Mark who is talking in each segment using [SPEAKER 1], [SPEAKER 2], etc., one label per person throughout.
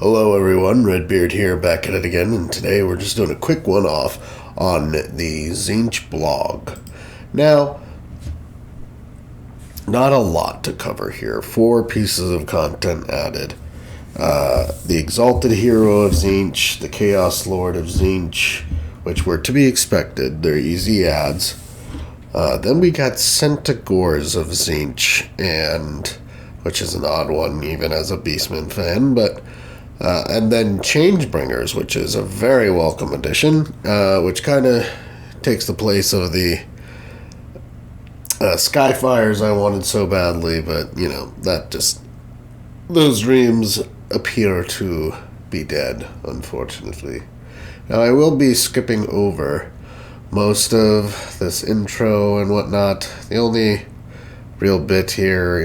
[SPEAKER 1] Hello everyone, Redbeard here, back at it again, and today we're just doing a quick one-off on the Tzeentch blog. Now, not a lot to cover here. 4 pieces of content added. The Exalted Hero of Tzeentch, the Chaos Lord of Tzeentch, which were to be expected. They're easy adds. Then we got Centigors of Tzeentch, which is an odd one even as a Beastman fan, and then Changebringers, which is a very welcome addition, which kind of takes the place of the Skyfires I wanted so badly, but, those dreams appear to be dead, unfortunately. Now, I will be skipping over most of this intro and whatnot. The only real bit here,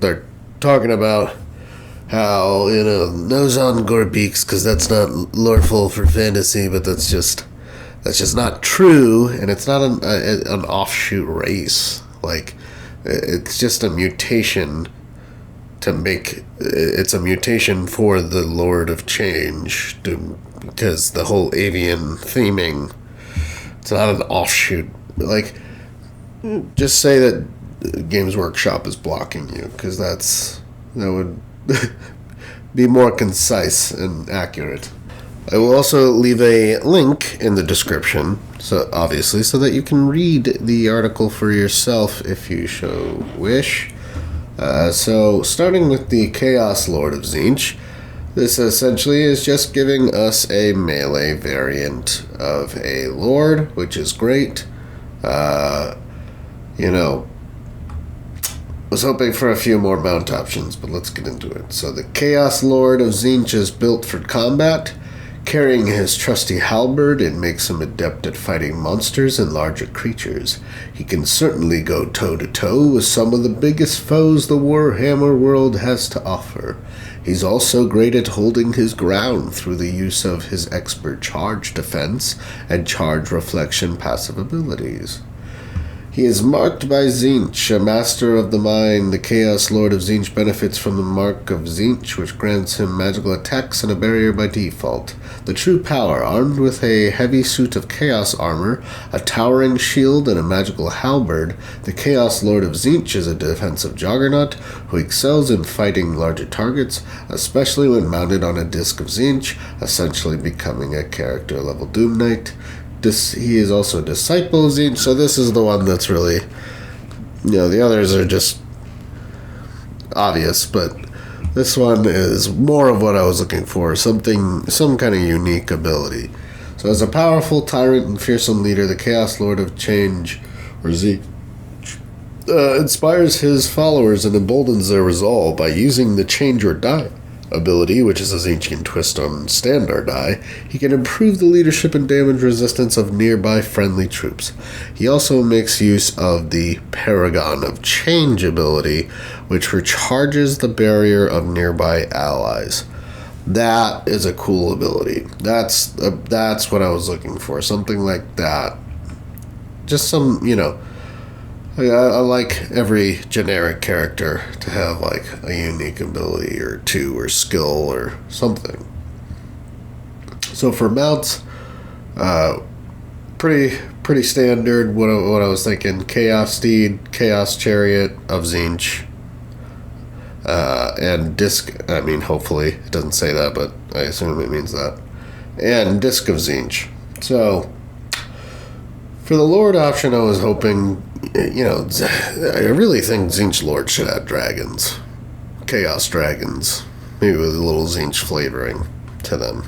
[SPEAKER 1] they're talking about how, nose on Gorbeaks, because that's not loreful for fantasy, but that's just not true, and it's not an offshoot race. Like, it's just a mutation it's a mutation for the Lord of Change, because the whole avian theming, it's not an offshoot. Like, just say that Games Workshop is blocking you, because that would be more concise and accurate. I will also leave a link in the description, so that you can read the article for yourself if you so wish. So, starting with the Chaos Lord of Tzeentch, this essentially is just giving us a melee variant of a Lord, which is great. Was hoping for a few more mount options, but let's get into it. So the Chaos Lord of Tzeentch is built for combat. Carrying his trusty halberd, it makes him adept at fighting monsters and larger creatures. He can certainly go toe-to-toe with some of the biggest foes the Warhammer world has to offer. He's also great at holding his ground through the use of his expert charge defense and charge reflection passive abilities. He is marked by Tzeentch, a master of the mind. The Chaos Lord of Tzeentch benefits from the mark of Tzeentch, which grants him magical attacks and a barrier by default. The true power, armed with a heavy suit of chaos armor, a towering shield, and a magical halberd, the Chaos Lord of Tzeentch is a defensive juggernaut who excels in fighting larger targets, especially when mounted on a disc of Tzeentch, essentially becoming a character-level Doom Knight. He is also a disciple of Tzeentch, so this is the one that's really, the others are just obvious, but this one is more of what I was looking for, some kind of unique ability. So as a powerful tyrant and fearsome leader, the Chaos Lord of Change, or Tzeentch, inspires his followers and emboldens their resolve by using the Change or Die ability, which is a Tzeentchian twist on standard die. He can improve the leadership and damage resistance of nearby friendly troops. He also makes use of the Paragon of Change ability, which recharges the barrier of nearby allies. That is a cool ability. That's what I was looking for. Something like that. Just some, I like every generic character to have, like, a unique ability or two or skill or something. So for mounts, pretty standard. What I was thinking: Chaos Steed, Chaos Chariot of Tzeentch, and Disc. I mean, hopefully it doesn't say that, but I assume it means that. And Disc of Tzeentch. So for the Lord option, I was hoping. I really think Tzeentch Lord should add dragons. Chaos dragons. Maybe with a little Tzeentch flavoring to them.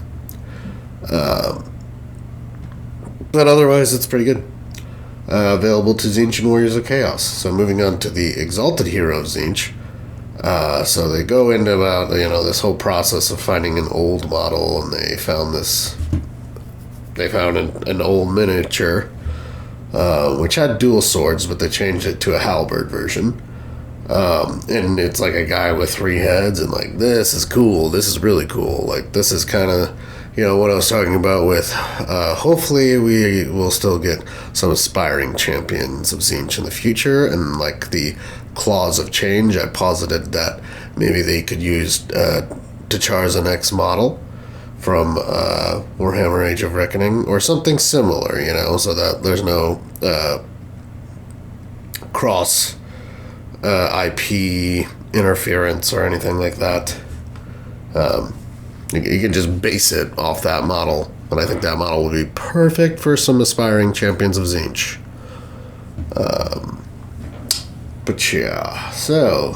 [SPEAKER 1] But otherwise, it's pretty good. Available to Tzeentch and Warriors of Chaos. So moving on to the Exalted Hero of Tzeentch. So they go into about, this whole process of finding an old model, and they found an old miniature, which had dual swords, but they changed it to a halberd version. And it's like a guy with 3 heads, and like, this is cool. This is really cool. Like, this is kind of, what I was talking about with, hopefully we will still get some aspiring champions of Tzeentch in the future, and like the Claws of Change, I posited that maybe they could use, to to Char's an X model from Warhammer Age of Reckoning, or something similar, so that there's no cross IP interference or anything like that. You can just base it off that model, and I think that model would be perfect for some aspiring champions of Tzeentch. But yeah, so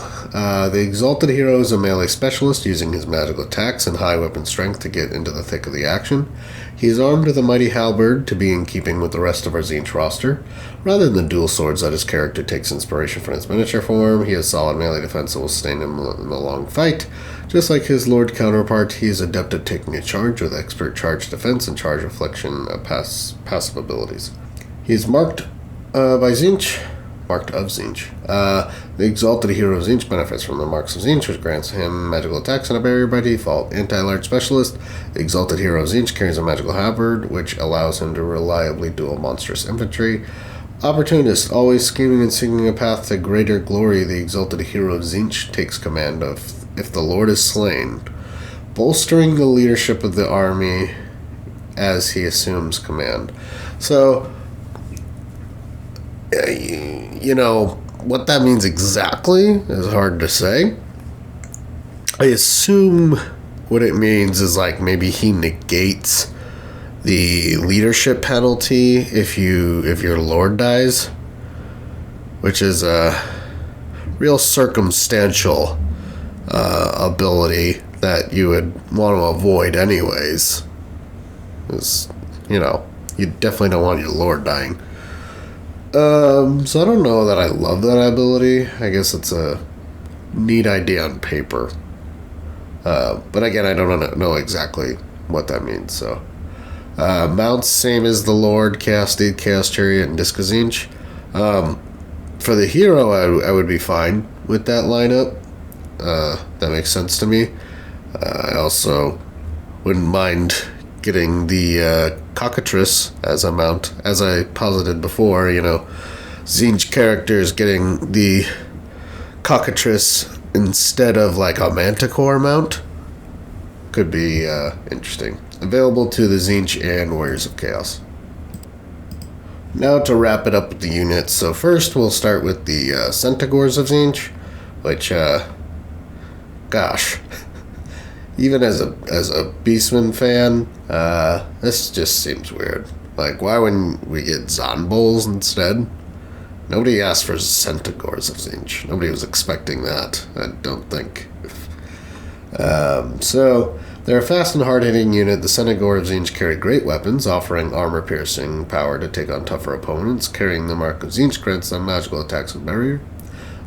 [SPEAKER 1] the Exalted hero is a melee specialist using his magical attacks and high weapon strength to get into the thick of the action. He is armed with a mighty halberd to be in keeping with the rest of our Tzeentch roster. Rather than the dual swords that his character takes inspiration from his miniature form, he has solid melee defense that will sustain him in a long fight. Just like his lord counterpart, he is adept at taking a charge with expert charge defense and charge reflection passive abilities. He is marked of Tzeentch. The Exalted hero of Tzeentch benefits from the Marks of Tzeentch, which grants him magical attacks and a barrier by default. Anti-large specialist. The Exalted hero of Tzeentch carries a magical halberd, which allows him to reliably duel monstrous infantry. Opportunist, always scheming and seeking a path to greater glory. The Exalted hero of Tzeentch takes command of if the Lord is slain, bolstering the leadership of the army as he assumes command. So, what that means exactly is hard to say. I assume what it means is like maybe he negates the leadership penalty if your lord dies, which is a real circumstantial ability that you would want to avoid anyways. Because, you definitely don't want your lord dying. So I don't know that I love that ability. I guess it's a neat idea on paper. But again, I don't know exactly what that means. So, mounts, same as the Lord, Chaos Steed, Chaos Chariot, and Disc of Tzeentch. For the hero, I would be fine with that lineup. That makes sense to me. I also wouldn't mind getting the cockatrice as a mount. As I posited before, Tzeentch characters getting the cockatrice instead of like a manticore mount could be interesting. Available to the Tzeentch and Warriors of Chaos. Now to wrap it up with the units. So first we'll start with the Centigors of Tzeentch, which, gosh, even as a Beastman fan, this just seems weird. Like, why wouldn't we get Zonbulls instead? Nobody asked for Centigors of Tzeentch. Nobody was expecting that, I don't think. So, they're a fast and hard-hitting unit. The Centigors of Tzeentch carry great weapons, offering armor-piercing power to take on tougher opponents. Carrying the Mark of Tzeentch grants them magical attacks and barrier.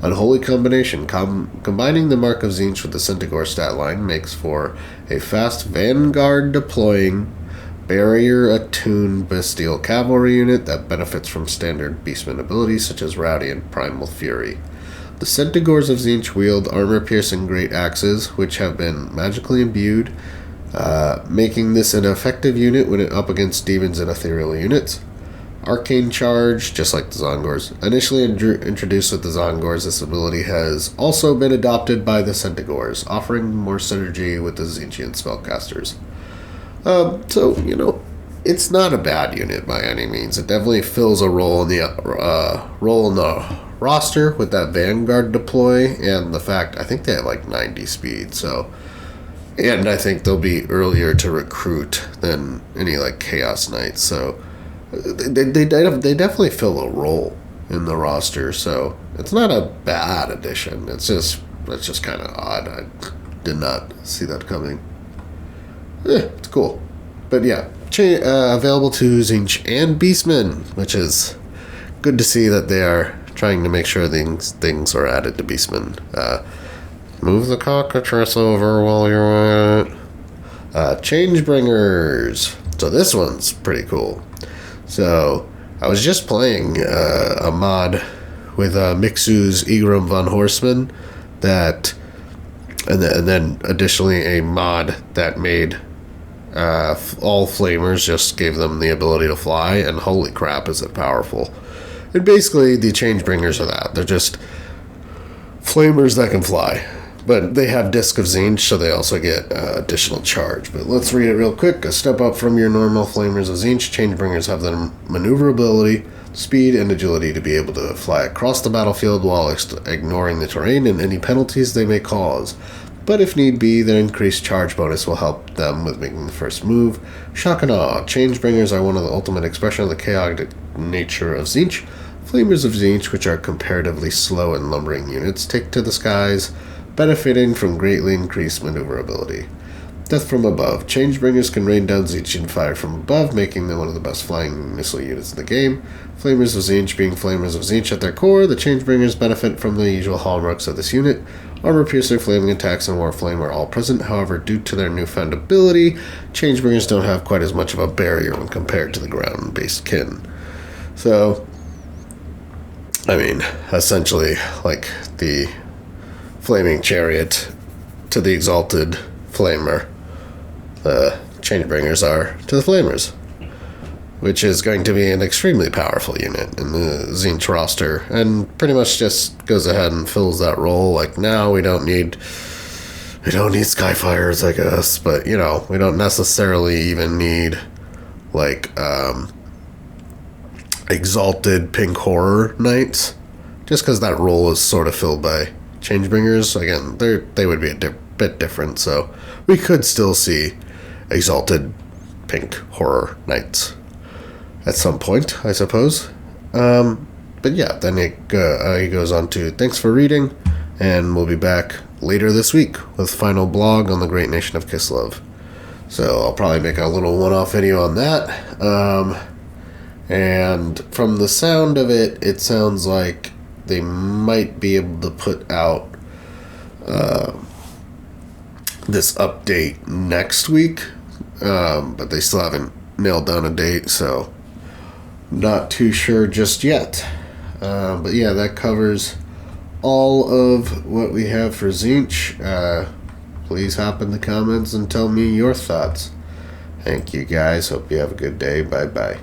[SPEAKER 1] Unholy combination. Combining the Mark of Tzeentch with the Centigor stat line makes for a fast vanguard deploying, barrier-attuned bestial cavalry unit that benefits from standard Beastman abilities such as Rowdy and Primal Fury. The Centigors of Tzeentch wield armor-piercing great axes, which have been magically imbued, making this an effective unit when up against demons and ethereal units. Arcane Charge, just like the Zongors. Initially introduced with the Zongors, this ability has also been adopted by the Centigors, offering more synergy with the Tzeentchian spellcasters. So, it's not a bad unit by any means. It definitely fills a role in the roster with that Vanguard deploy, and the fact, I think they have like 90 speed, so... And I think they'll be earlier to recruit than any like Chaos Knights, so... They definitely fill a role in the roster, so it's not a bad addition. It's just kind of odd. I did not see that coming. It's cool, but yeah, available to Tzeentch and Beastmen, which is good to see that they are trying to make sure things are added to Beastmen. Move the cockatrice over while you're at it. Changebringers. So this one's pretty cool. So, I was just playing a mod with Mixu's Egram von Horseman and then additionally a mod that made all flamers, just gave them the ability to fly, and holy crap is it powerful. And basically the Changebringers are that. They're just flamers that can fly. But they have Disc of Tzeentch, so they also get additional charge. But let's read it real quick. A step up from your normal Flamers of Tzeentch, Changebringers have the maneuverability, speed, and agility to be able to fly across the battlefield while ignoring the terrain and any penalties they may cause. But if need be, their increased charge bonus will help them with making the first move. Shock and awe. Changebringers are one of the ultimate expression of the chaotic nature of Tzeentch. Flamers of Tzeentch, which are comparatively slow and lumbering units, take to the skies, benefiting from greatly increased maneuverability. Death from above. Changebringers can rain down Tzeentch and fire from above, making them one of the best flying missile units in the game. Flamers of Tzeentch being Flamers of Tzeentch at their core, the Changebringers benefit from the usual hallmarks of this unit. Armor piercer, flaming attacks, and warflame are all present. However, due to their newfound ability, Changebringers don't have quite as much of a barrier when compared to the ground-based kin. So, I mean, essentially, like the Flaming Chariot to the Exalted Flamer, the Changebringers are to the Flamers, which is going to be an extremely powerful unit in the Tzeentch roster, and pretty much just goes ahead and fills that role. Like, now we don't need Skyfires, I guess, but, you know, we don't necessarily even need, like, Exalted Pink Horror Knights, just because that role is sort of filled by Changebringers. Again, they would be a bit different, so we could still see Exalted Pink Horror Knights at some point, I suppose. But yeah, then he goes on to, thanks for reading, and we'll be back later this week with final blog on the great nation of Kislev. So I'll probably make a little one-off video on that. And from the sound of it, it sounds like they might be able to put out this update next week, but they still haven't nailed down a date, so not too sure just yet. But yeah, that covers all of what we have for Tzeentch. Please hop in the comments and tell me your thoughts. Thank you guys. Hope you have a good day. Bye bye.